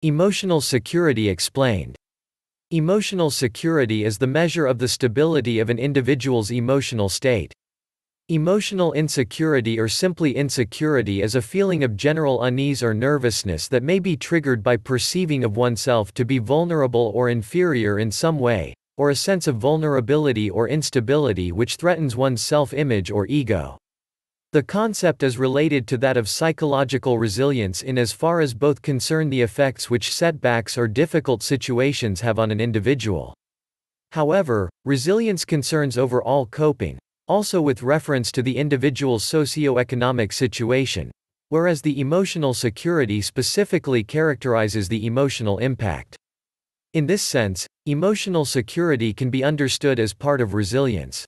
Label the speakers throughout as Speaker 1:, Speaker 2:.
Speaker 1: Emotional security explained. Emotional security is the measure of the stability of an individual's emotional state. Emotional insecurity or simply insecurity is a feeling of general unease or nervousness that may be triggered by perceiving of oneself to be vulnerable or inferior in some way, or a sense of vulnerability or instability which threatens one's self-image or ego. The concept is related to that of psychological resilience in as far as both concern the effects which setbacks or difficult situations have on an individual. However, resilience concerns overall coping, also with reference to the individual's socio-economic situation, whereas the emotional security specifically characterizes the emotional impact. In this sense, emotional security can be understood as part of resilience.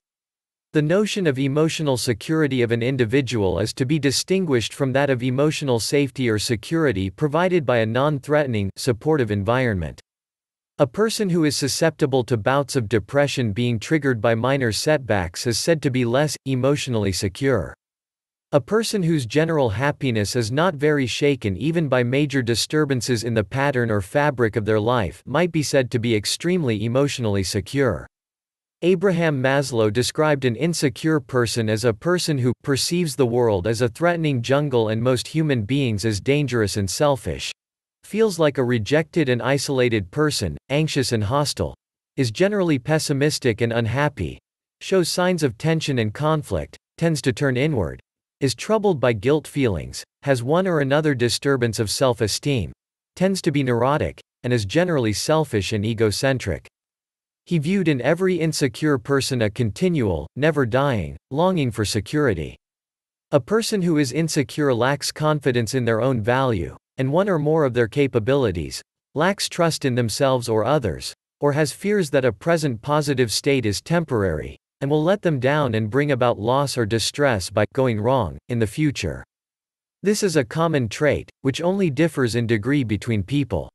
Speaker 1: The notion of emotional security of an individual is to be distinguished from that of emotional safety or security provided by a non-threatening, supportive environment. A person who is susceptible to bouts of depression being triggered by minor setbacks is said to be less emotionally secure. A person whose general happiness is not very shaken even by major disturbances in the pattern or fabric of their life might be said to be extremely emotionally secure. Abraham Maslow described an insecure person as a person who perceives the world as a threatening jungle and most human beings as dangerous and selfish, feels like a rejected and isolated person, anxious and hostile, is generally pessimistic and unhappy, shows signs of tension and conflict, tends to turn inward, is troubled by guilt feelings, has one or another disturbance of self-esteem, tends to be neurotic, and is generally selfish and egocentric. He viewed in every insecure person a continual, never-dying, longing for security. A person who is insecure lacks confidence in their own value, and one or more of their capabilities, lacks trust in themselves or others, or has fears that a present positive state is temporary, and will let them down and bring about loss or distress by going wrong in the future. This is a common trait, which only differs in degree between people.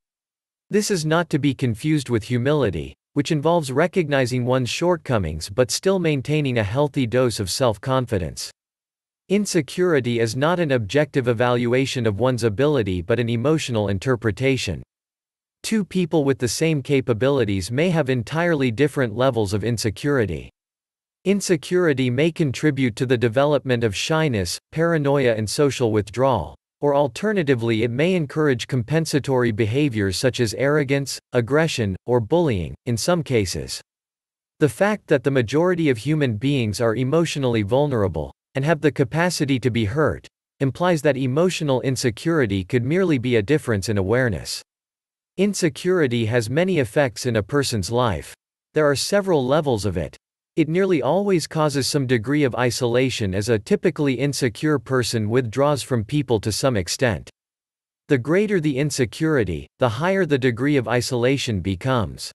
Speaker 1: This is not to be confused with humility, which involves recognizing one's shortcomings but still maintaining a healthy dose of self-confidence. Insecurity is not an objective evaluation of one's ability but an emotional interpretation. Two people with the same capabilities may have entirely different levels of insecurity. Insecurity may contribute to the development of shyness, paranoia and social withdrawal, or alternatively it may encourage compensatory behaviors such as arrogance, aggression, or bullying, in some cases. The fact that the majority of human beings are emotionally vulnerable, and have the capacity to be hurt, implies that emotional insecurity could merely be a difference in awareness. Insecurity has many effects in a person's life. There are several levels of it. It nearly always causes some degree of isolation as a typically insecure person withdraws from people to some extent. The greater the insecurity, the higher the degree of isolation becomes.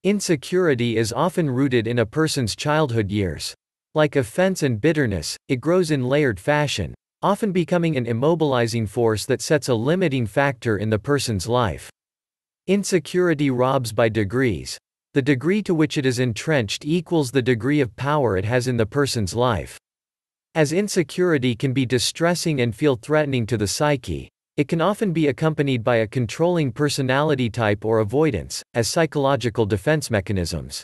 Speaker 1: Insecurity is often rooted in a person's childhood years. Like offense and bitterness, it grows in layered fashion, often becoming an immobilizing force that sets a limiting factor in the person's life. Insecurity robs by degrees. The degree to which it is entrenched equals the degree of power it has in the person's life. As insecurity can be distressing and feel threatening to the psyche, it can often be accompanied by a controlling personality type or avoidance, as psychological defense mechanisms.